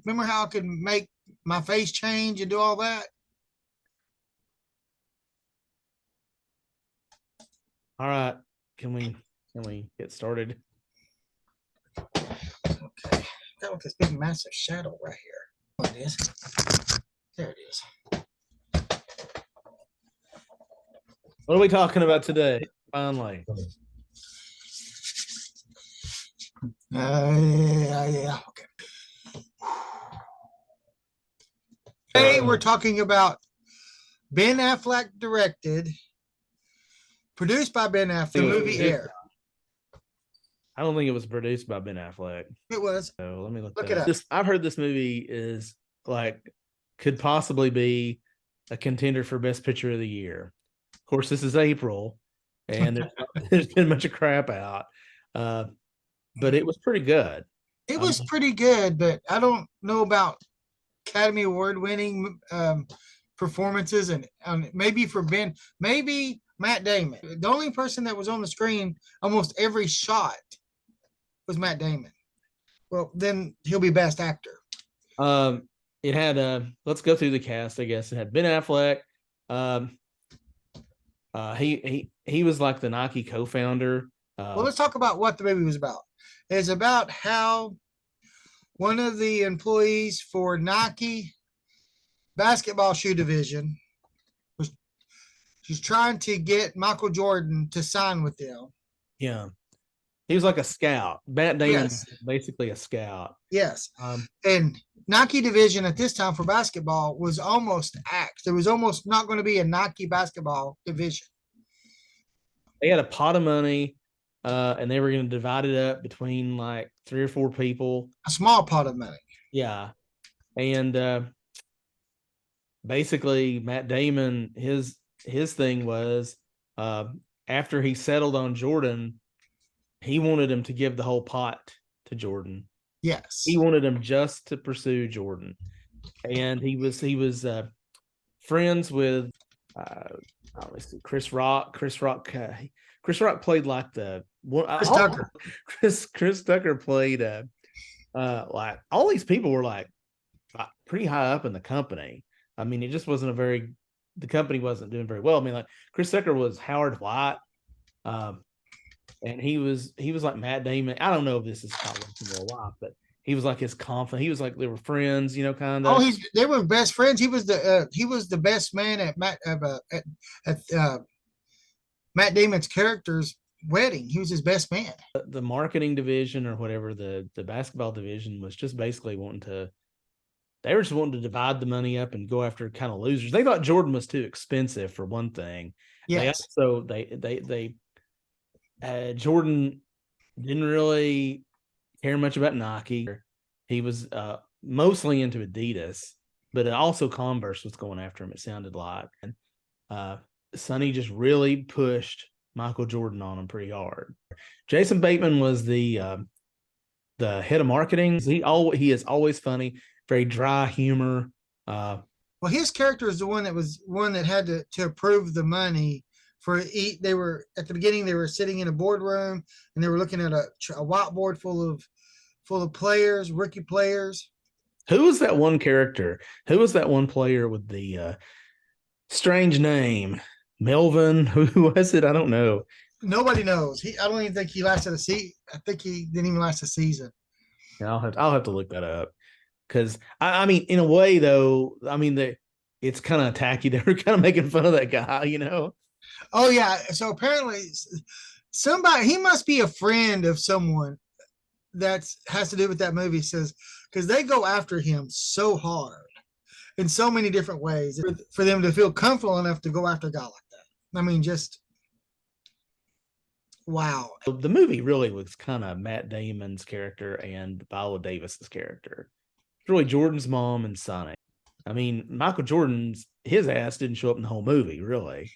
remember how I could make my face change and do all that? All right. Can we get started? Okay. Got like this big massive shadow right here. Oh, it is. There it is. What are we talking about today? Finally. Yeah. Okay. Today we're talking about Ben Affleck directed, produced by Ben Affleck, the movie Air. I don't think it was produced by Ben Affleck. It was. So let me look it up. I've heard this movie is could possibly be a contender for Best Picture of the Year. Of course, this is April, and there's been much of crap out, but it was pretty good. It was pretty good, but I don't know about Academy Award winning performances, and maybe for Ben, maybe Matt Damon. The only person that was on the screen almost every shot was Matt Damon. Well, then he'll be Best Actor. It had let's go through the cast. I guess it had Ben Affleck. He was like the Nike co-founder. Well, let's talk about what the movie was about. It's about how one of the employees for Nike basketball shoe division was trying to get Michael Jordan to sign with them. Yeah. He was like a scout. Matt Damon was basically a scout. Yes. And Nike division at this time for basketball was almost axed. There was almost not going to be a Nike basketball division. They had a pot of money, and they were going to divide it up between like 3 or 4 people. A small pot of money. Yeah. And basically Matt Damon, his thing was after he settled on Jordan, he wanted him to give the whole pot to Jordan. Yes. He wanted him just to pursue Jordan. And he was friends with obviously Chris Rock. Chris Rock played like the Chris Tucker. Chris Tucker played like all these people were like pretty high up in the company. I mean, it just wasn't the company wasn't doing very well. I mean, like Chris Tucker was Howard White. And he was like Matt Damon. I don't know if this is how in real life, but he was like his confidant. He was like they were friends, kind of. Oh, they were best friends. He was the best man at Matt Damon's character's wedding. He was his best man. The marketing division or whatever, the basketball division was just basically they were just wanting to divide the money up and go after kind of losers. They thought Jordan was too expensive for one thing. Yes. Jordan didn't really care much about Nike. He was mostly into Adidas, but also Converse was going after him, it sounded like. And Sonny just really pushed Michael Jordan on him pretty hard. Jason Bateman was the head of marketing. He is always funny, very dry humor. Well, his character is the one that had to approve the money. They were at the beginning. They were sitting in a boardroom and they were looking at a whiteboard full of players, rookie players. Who was that one character? Who was that one player with the strange name? Melvin? Who was it? I don't know. Nobody knows. I don't even think he lasted a season. I think he didn't even last a season. Yeah, I'll have to look that up because I mean, in a way though, I mean it's kind of tacky. They were kind of making fun of that guy, Oh yeah. So apparently he must be a friend of someone that has to do with that movie, says, because they go after him so hard in so many different ways for them to feel comfortable enough to go after a guy like that. I mean, just wow. The movie really was kind of Matt Damon's character and Viola Davis's character. It's really Jordan's mom and Sonny. I mean, Michael Jordan's his ass didn't show up in the whole movie, really.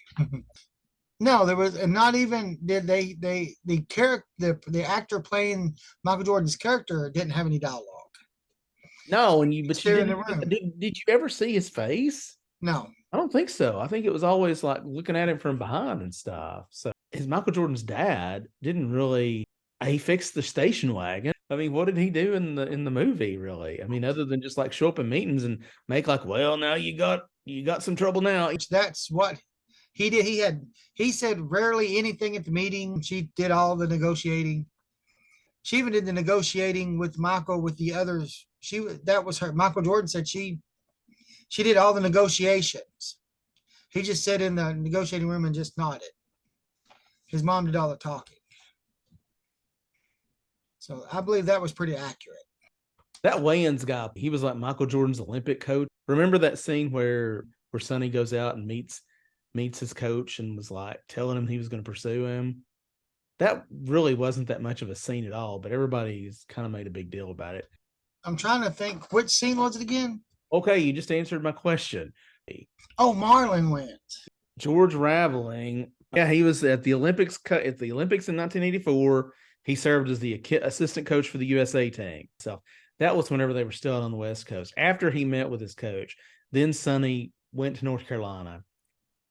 No, there was, and not even did the actor playing Michael Jordan's character didn't have any dialogue. No, did you ever see his face? No, I don't think so. I think it was always like looking at him from behind and stuff. So his Michael Jordan's dad didn't really He fixed the station wagon. I mean, what did he do in the movie, really? I mean, other than just like show up in meetings and make like, well, now you got some trouble now. That's what he did. He said rarely anything at the meeting. She did all the negotiating. She even did the negotiating with Michael with the others. That was her. Michael Jordan said she did all the negotiations. He just sat in the negotiating room and just nodded. His mom did all the talking. So I believe that was pretty accurate. That Wayans guy, he was like Michael Jordan's Olympic coach. Remember that scene where Sonny goes out and meets his coach and was like telling him he was going to pursue him? That really wasn't that much of a scene at all, but everybody's kind of made a big deal about it. I'm trying to think, which scene was it again? Okay, you just answered my question. Oh, Marlon went. George Raveling, yeah, he was at the Olympics in 1984. He served as the assistant coach for the USA team. So that was whenever they were still out on the West Coast. After he met with his coach, then Sonny went to North Carolina.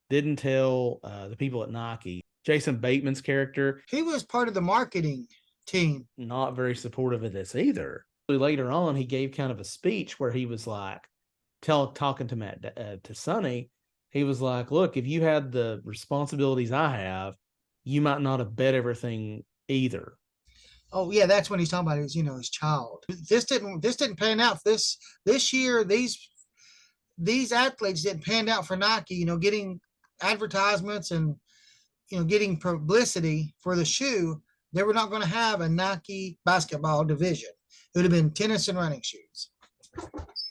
Didn't tell the people at Nike. Jason Bateman's character, he was part of the marketing team. Not very supportive of this either. Later on, he gave kind of a speech where he was like, talking to Sonny, he was like, look, if you had the responsibilities I have, you might not have bet everything either. Oh yeah, that's when he's talking about his child. This didn't pan out. This year, these athletes didn't pan out for Nike, getting advertisements and getting publicity for the shoe. They were not going to have a Nike basketball division. It would have been tennis and running shoes.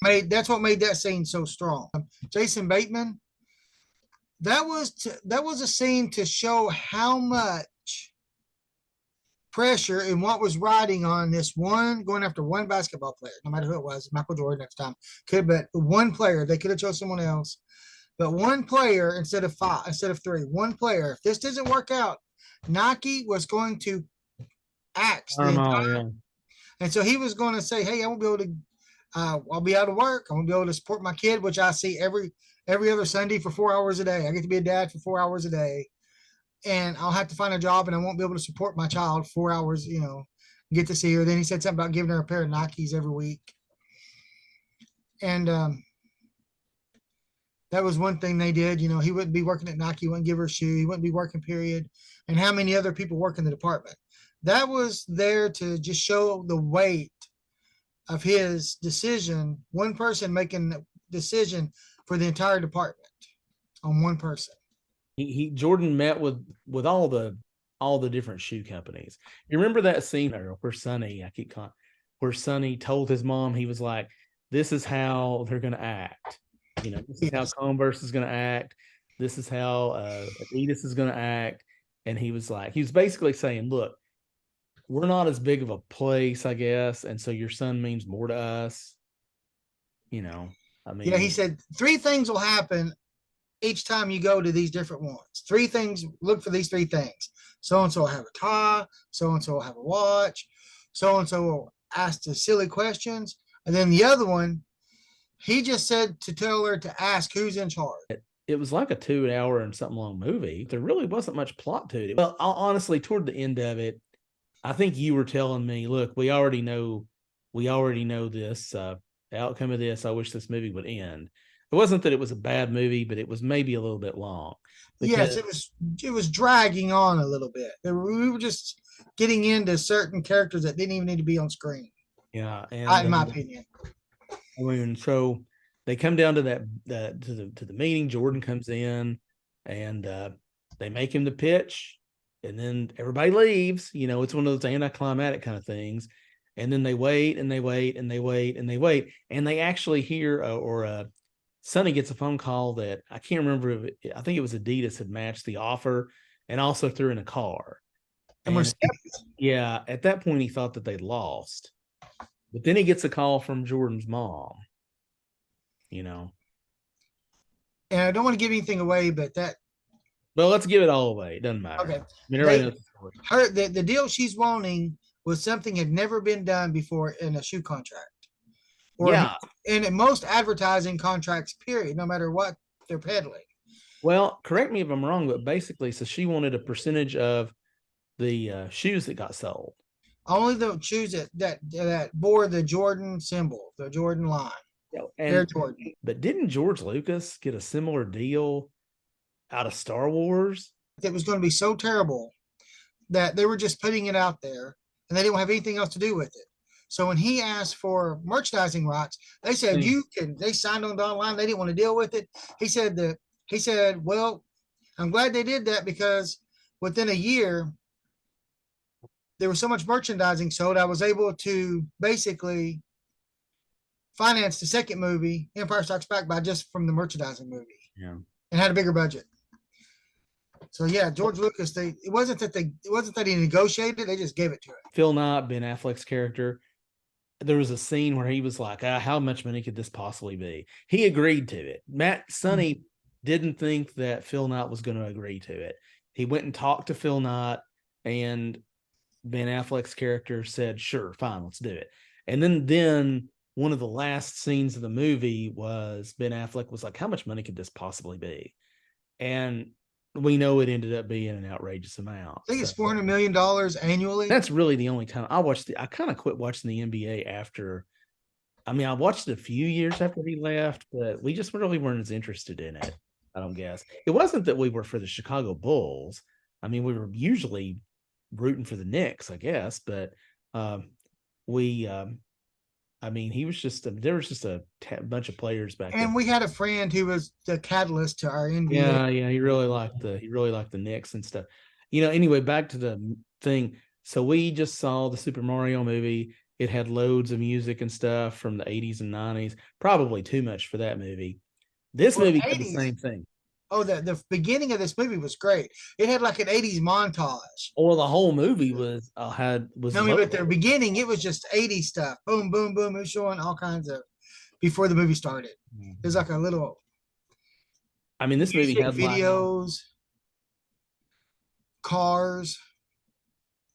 That's what made that scene so strong. Jason Bateman, that was a scene to show how much pressure and what was riding on this one, going after one basketball player, no matter who it was, Michael Jordan at the time. But one player. They could have chose someone else, but one player instead of three. One player. If this doesn't work out, Nike was going to axe the entire. Yeah. And so he was going to say, "Hey, I won't be able to. I'll be out of work. I won't be able to support my kid, which I see every other Sunday for 4 hours a day. I get to be a dad for 4 hours a day, and I'll have to find a job, and I won't be able to support my child 4 hours. Get to see her." Then he said something about giving her a pair of Nikes every week, and that was one thing they did. He wouldn't be working at Nike. He wouldn't give her a shoe. He wouldn't be working, period. And how many other people work in the department? That was there to just show the weight of his decision. One person making the decision for the entire department on one person. Jordan met with all the different shoe companies. You remember that scene where Sonny told his mom, he was like, this is how they're going to act. This is how Converse is going to act. This is how Adidas is going to act. And he was basically saying, look, we're not as big of a place, I guess. And so your son means more to us. He said 3 things will happen each time you go to these different ones. 3 things, look for these 3 things. So-and-so will have a tie. So-and-so will have a watch. So-and-so will ask the silly questions. And then the other one, he just said to tell her to ask who's in charge. It was like a 2 hour and something long movie. There really wasn't much plot to it. Well, honestly, toward the end of it, I think you were telling me, look, we already know this, the outcome of this. I wish this movie would end. It wasn't that it was a bad movie, but it was maybe a little bit long. Yes, it was dragging on a little bit. We were just getting into certain characters that didn't even need to be on screen. Yeah, in my opinion. I mean, so they come down to to the meeting. Jordan comes in, and they make him the pitch, and then everybody leaves. It's one of those anticlimactic kind of things. And then they wait and they wait and they wait and they wait, and they actually hear Sonny gets a phone call that I can't remember. I think it was Adidas had matched the offer and also threw in a car. And at that point he thought that they'd lost. But then he gets a call from Jordan's mom. And I don't want to give anything away, but well, let's give it all away. It doesn't matter. Okay. The deal she's wanting was something had never been done before in a shoe contract. And in most advertising contracts, period, no matter what they're peddling. Well, correct me if I'm wrong, but basically, so she wanted a percentage of the shoes that got sold. Only the shoes that bore the Jordan symbol, the Jordan line, Air And Jordan. but didn't George Lucas get a similar deal out of Star Wars? It was going to be so terrible that they were just putting it out there and they didn't have anything else to do with it. So when he asked for merchandising rights, they said you can. They signed on the line. They didn't want to deal with it. He said, well, I'm glad they did that because within a year there was so much merchandising sold. I was able to basically finance the second movie, Empire Strikes Back, by just from the merchandising movie. Yeah. And had a bigger budget. So yeah, George Lucas. It wasn't that he negotiated; they just gave it to him. Phil Knott, Ben Affleck's character, there was a scene where he was like, how much money could this possibly be? He agreed to it. Sonny didn't think that Phil Knott was going to agree to it. He went and talked to Phil Knott, and Ben Affleck's character said, sure, fine, let's do it. And then one of the last scenes of the movie was Ben Affleck was like, how much money could this possibly be? And we know it ended up being an outrageous amount. I think it's $400 million annually. That's really the only time I kind of quit watching the NBA after. I mean, I watched it a few years after he left, but we just really weren't as interested in it. I don't guess. It wasn't that we were for the Chicago Bulls. I mean, we were usually rooting for the Knicks, I guess, but I mean, he was just there was just a bunch of players back and then. We had a friend who was the catalyst to our NBA. Yeah, he really liked the Knicks and stuff. Anyway, back to the thing. So we just saw the Super Mario movie. It had loads of music and stuff from the 80s and 90s. Probably too much for that movie. This movie had the same thing. Oh, the beginning of this movie was great. It had like an 80s montage. Or the whole movie was no, but the beginning, it was just 80s stuff. Boom, boom, boom. It was showing all kinds of before the movie started. It was like a little. I mean, this movie had videos, cars,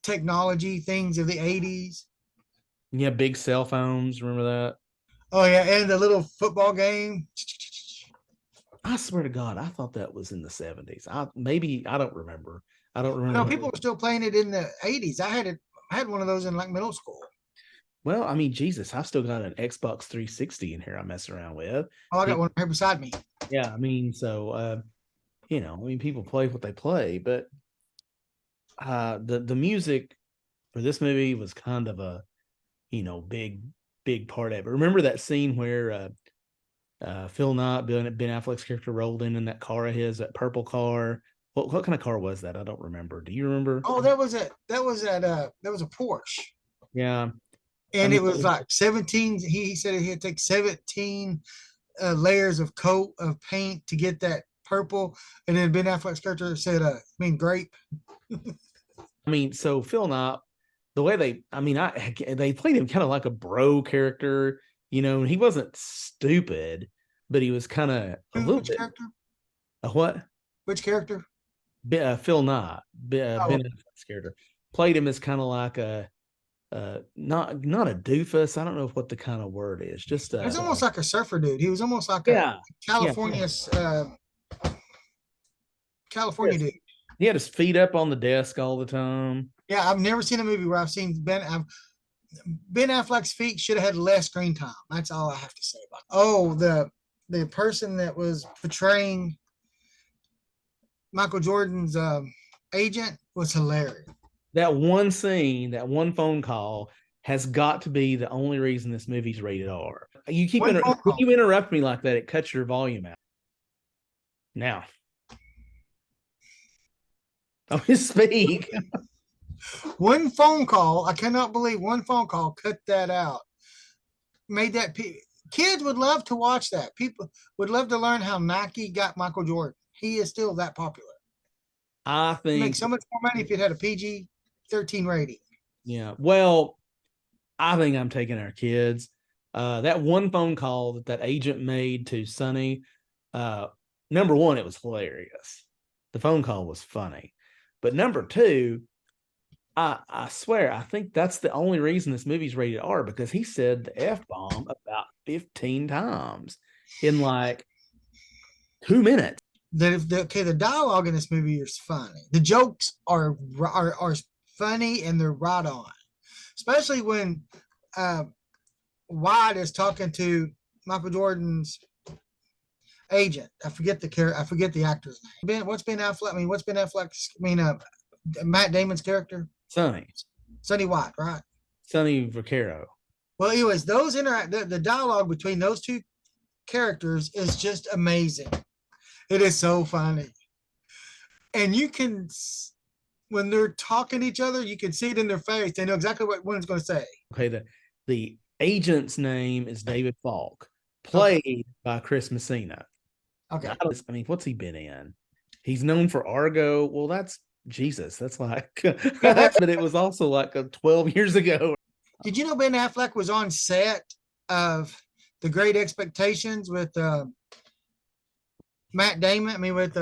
technology, things of the 80s. Yeah, big cell phones. Remember that? Oh, yeah. And the little football game. I swear to God, I thought that was in the 70s. I don't remember. No, people were still playing it in the 80s. I had one of those in like middle school. Well, I mean, Jesus, I've still got an Xbox 360 in here I mess around with. Oh, I got one right beside me. Yeah, I mean, so people play what they play, but the music for this movie was kind of a big part of it. Remember that scene where Phil Knott, Ben Affleck's character, rolled in that car of his, that purple car? What kind of car was that? I don't remember. Do you remember? Oh, that was a Porsche. Yeah. And it was like 17. He said he had to take 17 layers of coat of paint to get that purple. And then Ben Affleck's character said, grape. I mean, so Phil Knott, the way they played him kind of like a bro character, and he wasn't stupid, but he was kind of a little bit. Character? A what? Which character? Phil Knott, Ben Affleck's character, played him as kind of like a not a doofus. I don't know what the kind of word is. Just it was almost like a surfer dude. He was almost like a California dude. He had his feet up on the desk all the time. Yeah, I've never seen a movie where I've seen Ben Affleck's feet should have had less screen time. That's all I have to say about it. Oh, the person that was portraying Michael Jordan's agent was hilarious. That one scene, that one phone call has got to be the only reason this movie's rated R. You keep when you interrupt me like that, it cuts your volume out. Now, I'm going to speak. One phone call, I cannot believe one phone call cut that out. Made that kids would love to watch that. People would love to learn how Nike got Michael Jordan. He is still that popular. I think make so much more money if it had a PG-13 rating. Yeah. Well, I think I'm taking our kids. That one phone call that agent made to Sonny, number one, it was hilarious. The phone call was funny. But number two, I swear, I think that's the only reason this movie's rated R, because he said the F-bomb about 15 times in like 2 minutes. The dialogue in this movie is funny. The jokes are funny and they're right on. especially when uh, Wyatt is talking to Michael Jordan's agent. I forget the actor's name. What's Ben Affleck? I mean, what's Ben Affleck's? I mean, Matt Damon's character, Sonny. Sonny White, right? Sonny Vaccaro. Well, anyways, the dialogue between those two characters is just amazing. It is so funny, and you can when they're talking to each other, you can see it in their face. They know exactly what one's going to say. Okay, the agent's name is David Falk, played by Chris Messina. Okay. I mean, what's he been in? He's known for Argo. Well, that's Jesus. That's like, but it was also like 12 years ago. Did you know Ben Affleck was on set of The Great Expectations with Matt Damon? I mean, with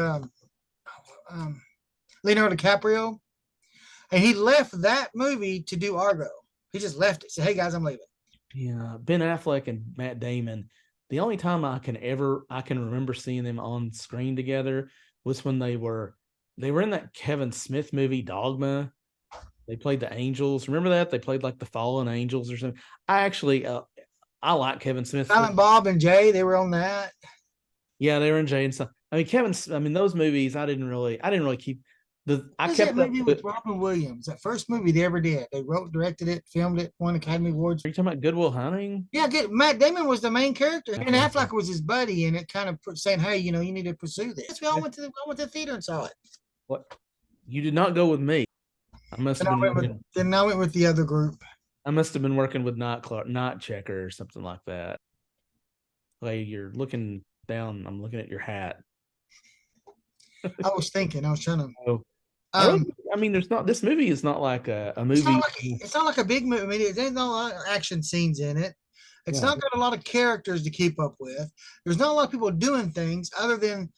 Leonardo DiCaprio, and he left that movie to do Argo. He just left it. Said, "Hey guys, I'm leaving." Yeah, Ben Affleck and Matt Damon. The only time I can remember seeing them on screen together was when they were in that Kevin Smith movie Dogma. They played the angels. Remember that? They played like the fallen angels or something. I actually I like Kevin Smith. Silent Bob and Jay, they were on that. Yeah, they were in Jay and stuff. I mean, those movies I didn't really keep I kept that movie with Robin Williams. That first movie they ever did. They wrote, directed it, filmed it, won Academy Awards. Are you talking about Good Will Hunting? Yeah, Matt Damon was the main character, and Affleck was his buddy, and it kind of saying, "Hey, you need to pursue this." I went to the theater and saw it. What? You did not go with me. I must have been. Then I went with the other group. I must have been working with Night Checker or something like that. Like you're looking down. I'm looking at your hat. I was trying to. Oh. I mean, this movie is not like a movie. It's not like a big movie. I mean, there's not a lot of action scenes in it. It's not got a lot of characters to keep up with. There's not a lot of people doing things other than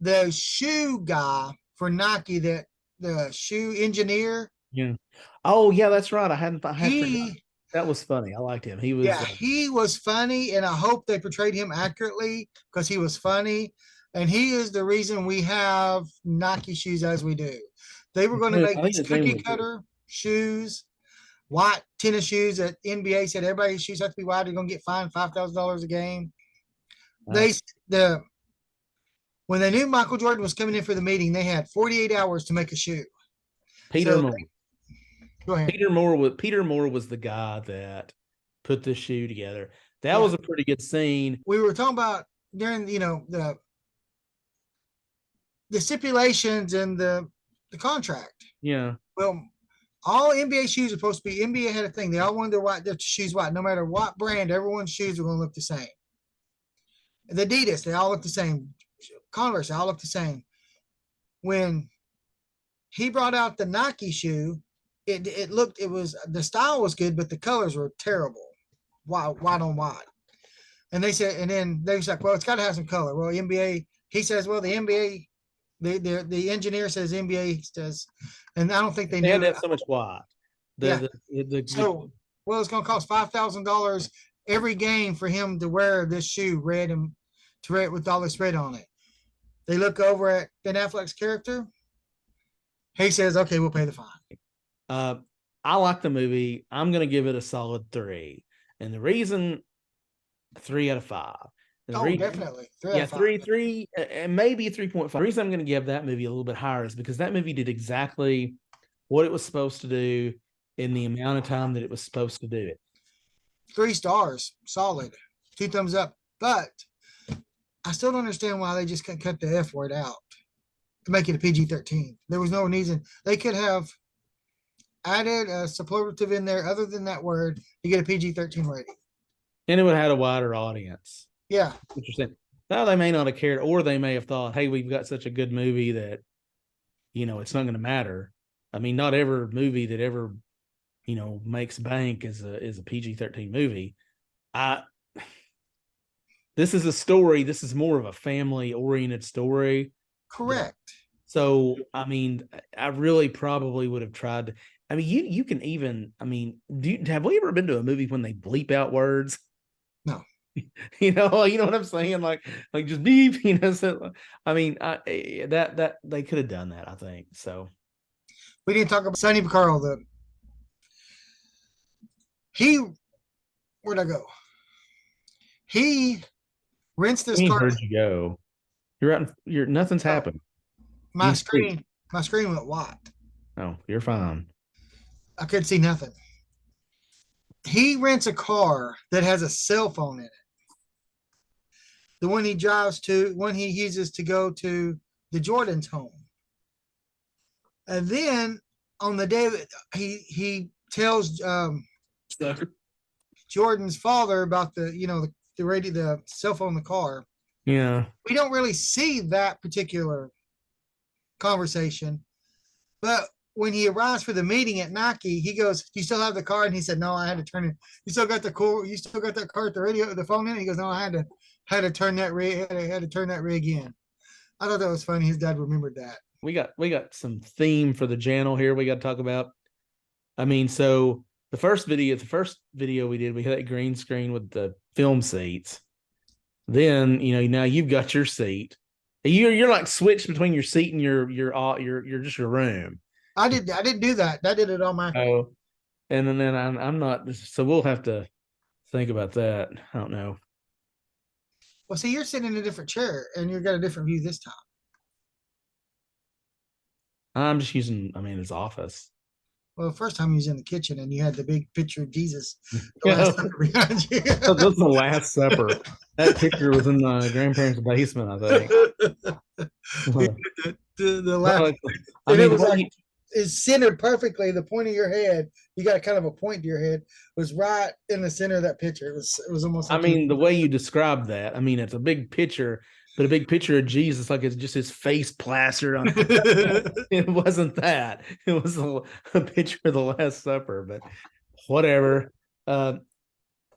the shoe guy for Nike, that the shoe engineer. Yeah. Oh, yeah, that's right. I hadn't forgotten. That was funny. I liked him. He was funny, and I hope they portrayed him accurately because he was funny. And he is the reason we have Nike shoes as we do. They were going to make these cookie cutter shoes, white tennis shoes that NBA said everybody's shoes have to be white. They're going to get fined $5,000 a game. Wow. When they knew Michael Jordan was coming in for the meeting, they had 48 hours to make a shoe. Peter Moore. Go ahead. Peter Moore was the guy that put this shoe together. That was a pretty good scene. We were talking about during the stipulations and the contract. Yeah. Well, all NBA shoes are supposed to be. NBA had a thing. They all wanted their shoes white. No matter what brand, everyone's shoes are going to look the same. The Adidas, they all look the same. Converse, they all look the same. When he brought out the Nike shoe, the style was good, but the colors were terrible. White on white. And they said, and then they was like, well, it's got to have some color. Well, NBA, he says, well, the NBA, the engineer says NBA says, and I don't think they had that so much white. Well, it's going to cost $5,000 every game for him to wear this shoe red and to wear it with all this red on it. They look over at Ben Affleck's character. He says, okay, we'll pay the fine. I like the movie. I'm going to give it a solid 3. And the reason, 3 out of 5. Definitely. 3 and maybe 3.5. The reason I'm going to give that movie a little bit higher is because that movie did exactly what it was supposed to do in the amount of time that it was supposed to do it. 3 stars, solid, 2 thumbs up. But I still don't understand why they just couldn't cut the F word out to make it a PG-13. There was no reason. They could have added a superlative in there other than that word to get a PG-13 rating. And it would have had a wider audience. Yeah. Interesting. Now they may not have cared, or they may have thought, hey, we've got such a good movie that, it's not going to matter. I mean, not every movie that ever, makes bank is a PG-13 movie. This is a story. This is more of a family-oriented story. Correct. So, I mean, I really probably would have tried to. I mean, you can even. I mean, have we ever been to a movie when they bleep out words? No. You know what I'm saying? Like just beep. So, I mean, that they could have done that. I think so. We didn't talk about Sonny Vaccaro, He, where'd I go? He rents this We car. heard you go. You're out. You're nothing's happened. My screen, my screen went white. Oh, you're fine. I couldn't see nothing. He rents a car that has a cell phone in it. The one he drives to, one he uses to go to the Jordan's home. And then on the day that he tells Jordan's father about the radio, the cell phone in the car. Yeah. We don't really see that particular conversation, but when he arrives for the meeting at Nike, he goes, "Do you still have the car?" And he said, "No, I had to turn it. You still got the core? You still got that car with the radio, the phone in?" He goes, "No, I had to turn that rig. Had to turn that rig in." I thought that was funny. His dad remembered that. We got some theme for the channel here. We got to talk about. I mean, so the first video we did, we had that green screen with the film seats. Then now you've got your seat. You're like switched between your seat and your just your room. I didn't do that. I did it on my. Oh, and then I'm not. So we'll have to think about that. I don't know. Well, see, you're sitting in a different chair, and you've got a different view this time. I'm just using. I mean, his office. Well, the first time he was in the kitchen, and you had the big picture of Jesus the last supper behind you. That's the Last Supper. That picture was in my grandparents' basement, I think. the last, I mean, it was like it's centered perfectly. The point of your head, you got kind of a point to your head, was right in the center of that picture. It was almost. Like, I mean, the way you described that, I mean, it's a big picture, but a big picture of Jesus, like it's just his face plastered on. It wasn't that. It was a picture of the Last Supper, but whatever.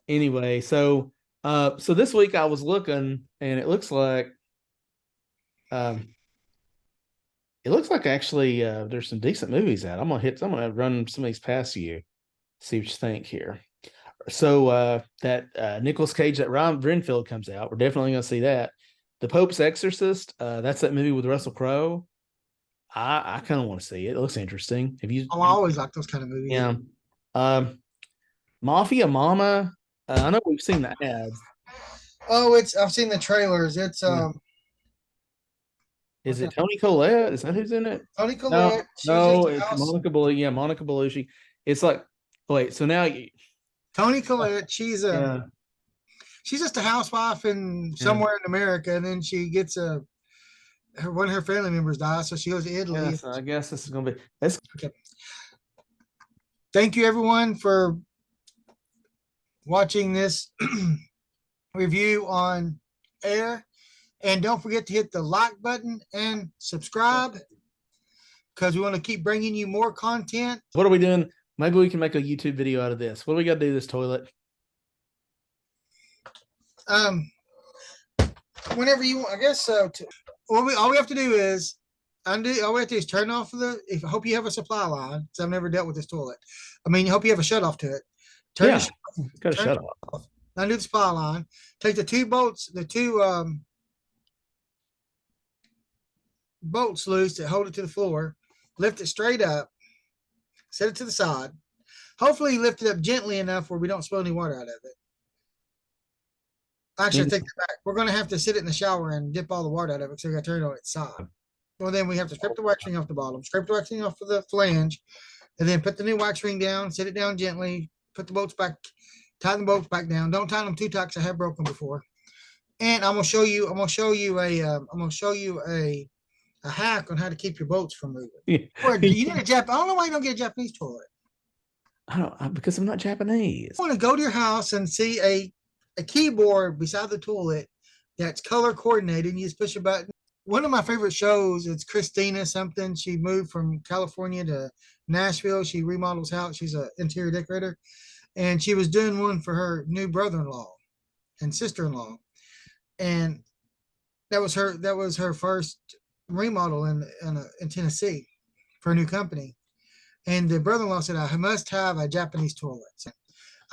Anyway, so this week I was looking, and it looks like actually there's some decent movies out. I'm gonna run some of these past you, see what you think here. So that Nicolas Cage, that Ryan Renfield comes out. We're definitely gonna see that. The Pope's Exorcist, that's that movie with Russell Crowe. I kind of want to see it. It looks interesting. Have you? I always like those kind of movies. Yeah. Mafia Mama. I know we've seen the ads. Oh, I've seen the trailers. It's Is it Toni Collette? Is that who's in it? Toni Collette. No, it's Monica Bellucci. Yeah, Monica Bellucci. It's like, wait, so now Toni Collette, she's just a housewife in somewhere in America, and then she gets one of her family members dies, so she goes to Italy. Yeah, so I guess this is gonna be okay. Thank you everyone for watching this review on air. And don't forget to hit the like button and subscribe, because we want to keep bringing you more content. What are we doing? Maybe we can make a YouTube video out of this. What do we got to do this toilet? Whenever you want, I guess so. All we have to do is undo. All we have to do is turn off I hope you have a supply line, because I've never dealt with this toilet. I mean, you hope you have a shut off to it. Got to shut off. Undo the supply line. Take the two bolts, bolts loose that hold it to the floor, lift it straight up, set it to the side. Hopefully lift it up gently enough where we don't spill any water out of it. Actually, I take that back. We're going to have to sit it in the shower and dip all the water out of it, so we got to turn it on its side. Well, then we have to scrape the wax ring off the bottom, scrape the wax ring off of the flange, and then put the new wax ring down, sit it down gently, put the bolts back, tighten the bolts back down. Don't tighten them too tight, because I have broken before. And I'm going to show you a hack on how to keep your bolts from moving. Yeah. Or you need I don't know why you don't get a Japanese toilet. Because I'm not Japanese. I want to go to your house and see a keyboard beside the toilet that's color coordinated, and you just push a button. One of my favorite shows is Christina something. She moved from California to Nashville. She remodels house. She's an interior decorator, and she was doing one for her new brother-in-law and sister-in-law, and that was her first remodel in Tennessee for a new company. And the brother-in-law said, I must have a Japanese toilet. So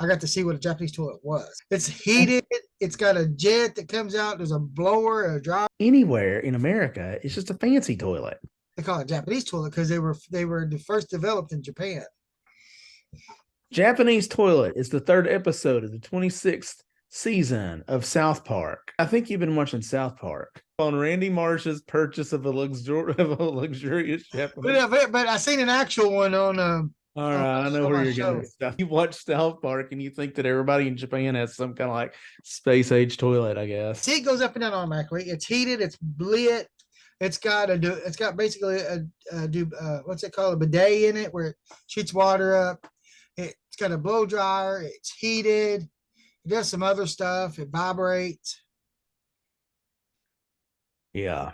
I got to see what a Japanese toilet was. It's heated. It's got a jet that comes out. There's a blower, a dryer. Anywhere in America, it's just a fancy toilet. They call it a Japanese toilet because they were first developed in Japan. Japanese Toilet is the third episode of the 26th season of South Park. I think you've been watching South Park. On Randy Marsh's purchase of a, luxurious Japanese. But I seen an actual one on All right, I know on where my you're show. going with stuff. You watch South Park and you think that everybody in Japan has some kind of like space age toilet, I guess. See, it goes up and down automatically. It's heated. It's lit. It's got basically what's it called, a bidet in it where it shoots water up. It's got a blow dryer. It's heated. It does some other stuff. It vibrates. Yeah.